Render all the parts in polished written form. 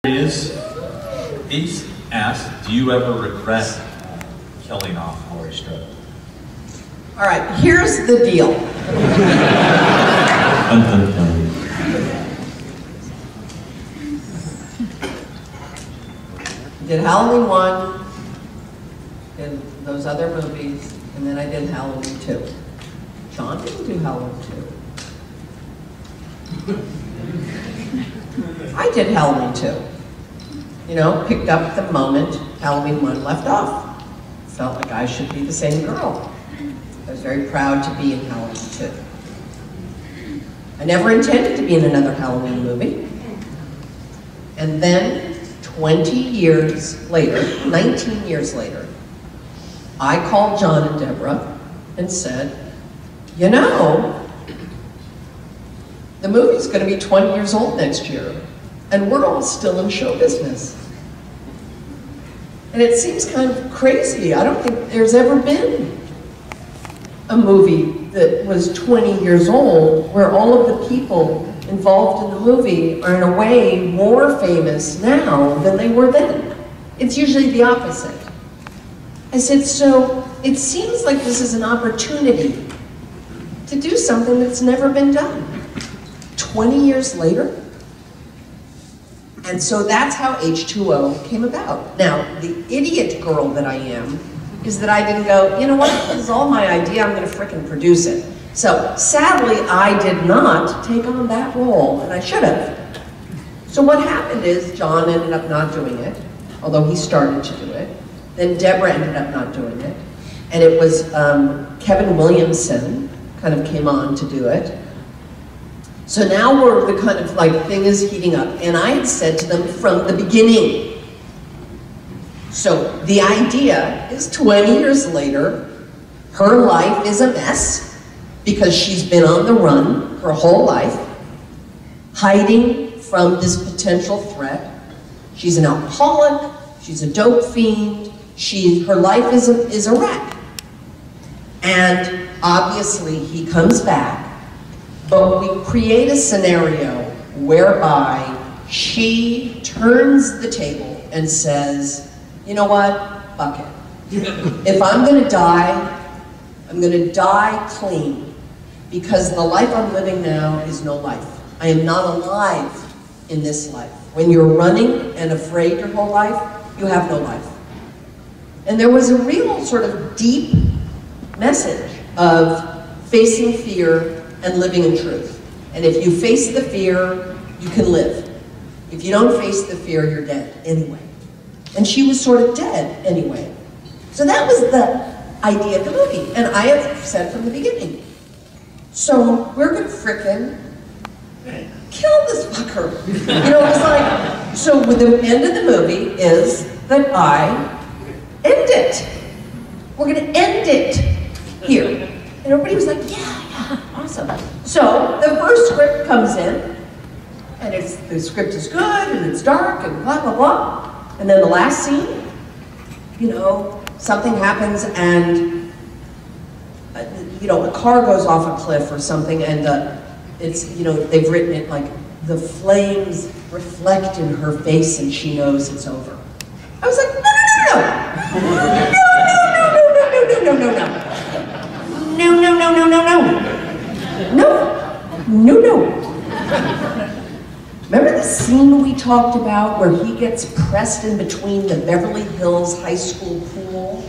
He's asked, do you ever regret killing off Laurie Strode? All right, here's the deal. Did Halloween 1, did those other movies, and then I did Halloween 2. John didn't do Halloween 2. I did Halloween 2. You know, picked up the moment Halloween 1 left off. Felt like I should be the same girl. I was very proud to be in Halloween 2. I never intended to be in another Halloween movie. And then 20 years later, 19 years later, I called John and Deborah and said, you know, the movie's going to be 20 years old next year, and we're all still in show business. And it seems kind of crazy. I don't think there's ever been a movie that was 20 years old where all of the people involved in the movie are in a way more famous now than they were then. It's usually the opposite. I said, so it seems like this is an opportunity to do something that's never been done. 20 years later? And so that's how H2O came about. Now, the idiot girl that I am is that I didn't go, you know what, this is all my idea, I'm gonna frickin' produce it. So, sadly, I did not take on that role, and I should have. So what happened is John ended up not doing it, although he started to do it. Then Deborah ended up not doing it. And it was Kevin Williamson kind of came on to do it. So now we're the kind of like thing is heating up. And I had said to them from the beginning. So the idea is 20 years later, her life is a mess because she's been on the run her whole life, hiding from this potential threat. She's an alcoholic, she's a dope fiend, her life is a wreck. And obviously he comes back, but we create a scenario whereby she turns the table and says, you know what, fuck it. If I'm gonna die clean, because the life I'm living now is no life. I am not alive in this life. When you're running and afraid your whole life, you have no life. And there was a real sort of deep message of facing fear and living in truth. And if you face the fear, you can live. If you don't face the fear, you're dead anyway. And she was sort of dead anyway. So that was the idea of the movie. And I have said from the beginning, so we're gonna frickin' kill this fucker. You know, it's like, so the end of the movie is that I end it. We're gonna end it here. And everybody was like, yeah, awesome. So the first script comes in, and the script is good, and it's dark, and blah, blah, blah. And then the last scene, you know, something happens, and you know, a car goes off a cliff or something, and it's, you know, they've written it like, the flames reflect in her face and she knows it's over. I was like, no. Remember the scene we talked about where he gets pressed in between the Beverly Hills High School pool?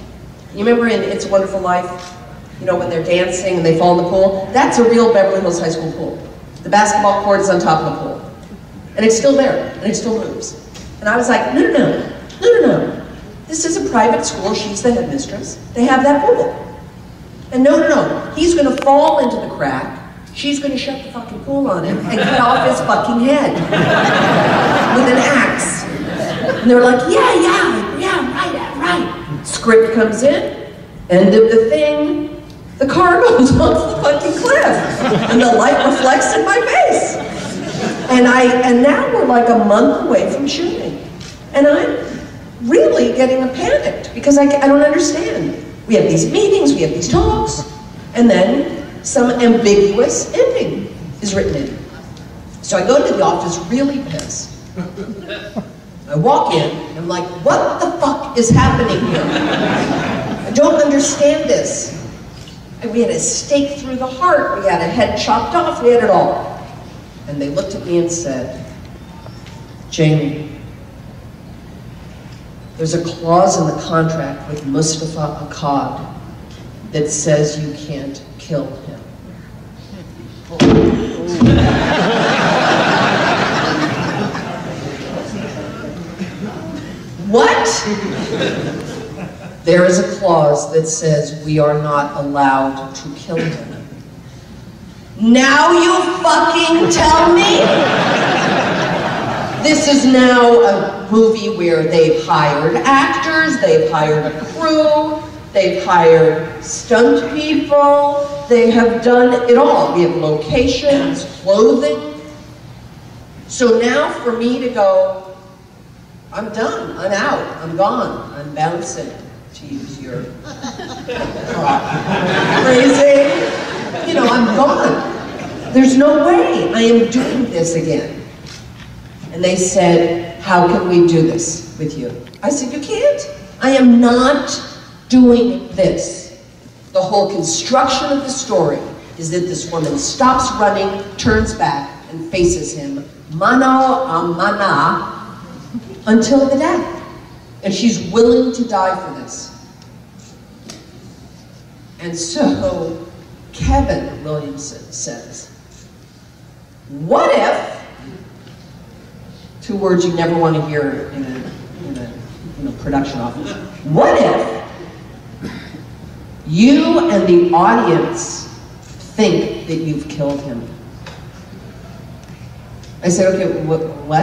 You remember in It's a Wonderful Life? You know, when they're dancing and they fall in the pool? That's a real Beverly Hills High School pool. The basketball court is on top of the pool. And it's still there, and it still moves. And I was like, no. This is a private school, she's the headmistress. They have that pool. And no. He's gonna fall into the crack, she's gonna shut the fucking pool on him and cut off his fucking head with an axe. And they're like, yeah, right. Script comes in, end of the thing, the car goes off the fucking cliff, and the light reflects in my face. And now we're like a month away from shooting. And I'm really getting panicked because I don't understand. We have these meetings, we have these talks, and then some ambiguous ending is written in. So I go to the office really pissed. I walk in, and I'm like, what the fuck is happening here? I don't understand this. And we had a stake through the heart, we had a head chopped off, we had it all. And they looked at me and said, Jamie, there's a clause in the contract with Mustafa Akkad that says you can't kill him. What? There is a clause that says we are not allowed to kill him. Now you fucking tell me? This is now a movie where they've hired actors, they've hired a crew, they've hired stunt people, they have done it all. We have locations, clothing. So now for me to go, I'm done, I'm out, I'm gone, I'm bouncing, to use your phrasing. You know, I'm gone. There's no way I am doing this again. And they said, how can we do this with you? I said, you can't. I am not doing this. The whole construction of the story is that this woman stops running, turns back, and faces him, mano a mana, until the death. And she's willing to die for this. And so, Kevin Williamson says, what if, two words you never want to hear in a production office, what if you and the audience think that you've killed him? I said, okay, what?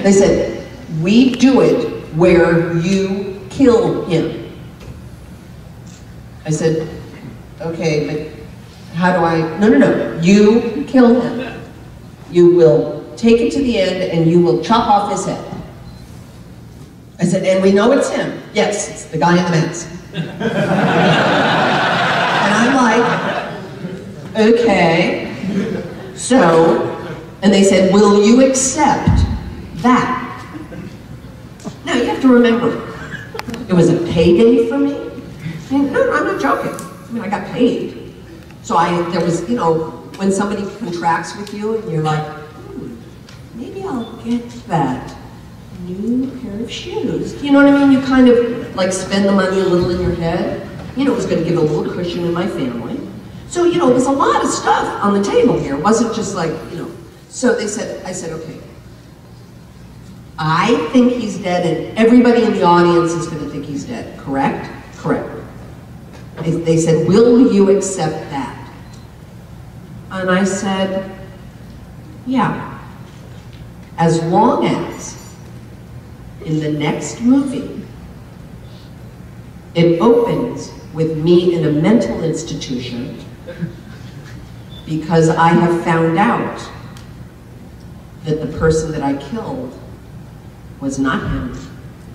They said, we do it where you kill him. I said, okay, but how do I, no, you kill him. You will take it to the end and you will chop off his head. I said, and we know it's him. Yes, it's the guy in the mask. And I'm like, okay. So, and they said, will you accept that? Now you have to remember, it was a payday for me. I mean, no, I'm not joking. I mean, I got paid. So there was, you know, when somebody contracts with you and you're like, maybe I'll get that new pair of shoes. You know what I mean? You kind of like spend the money a little in your head. You know, it was going to give a little cushion in my family. So, you know, it was a lot of stuff on the table here. It wasn't just like, you know. So they said, I said, okay, I think he's dead and everybody in the audience is going to think he's dead, correct? Correct. They said, will you accept that? And I said, yeah. As long as in the next movie, it opens with me in a mental institution because I have found out that the person that I killed was not him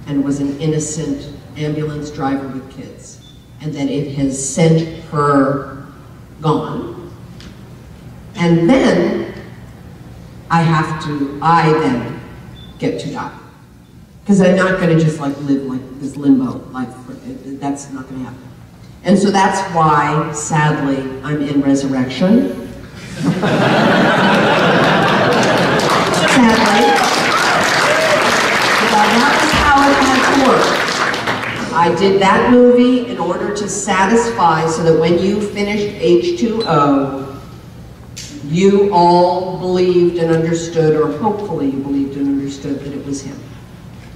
and was an innocent ambulance driver with kids, and that it has sent her gone. And then I then get to die. Because I'm not going to just like live like this limbo life. That's not going to happen. And so that's why, sadly, I'm in Resurrection. Sadly. That was how it had to work. I did that movie in order to satisfy so that when you finished H2O, you all believed and understood, or hopefully you believed and understood that it was him,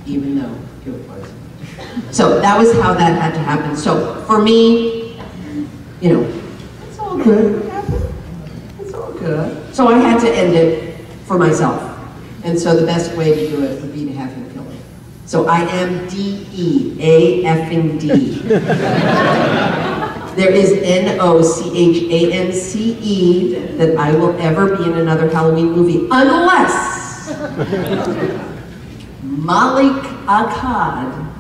even though it wasn't. So that was how that had to happen. So for me, you know, it's all good. It's all good. So I had to end it for myself. And so the best way to do it would be to have him kill me. So I am D-E, A-F-ing-D. There is N-O-C-H-A-N-C-E that I will ever be in another Halloween movie, unless Malik Akkad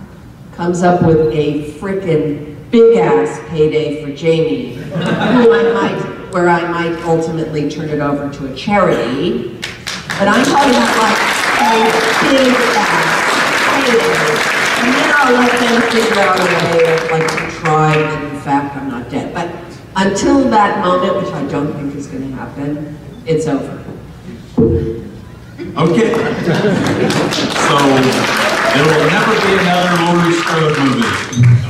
comes up with a frickin' big-ass payday for Jamie, where I might ultimately turn it over to a charity. But I'm talking about like a big-ass I'll let them figure out a way of like contrive that in fact I'm not dead. But until that moment, which I don't think is going to happen, it's over. Okay. So there will never be another Laurie Strode movie.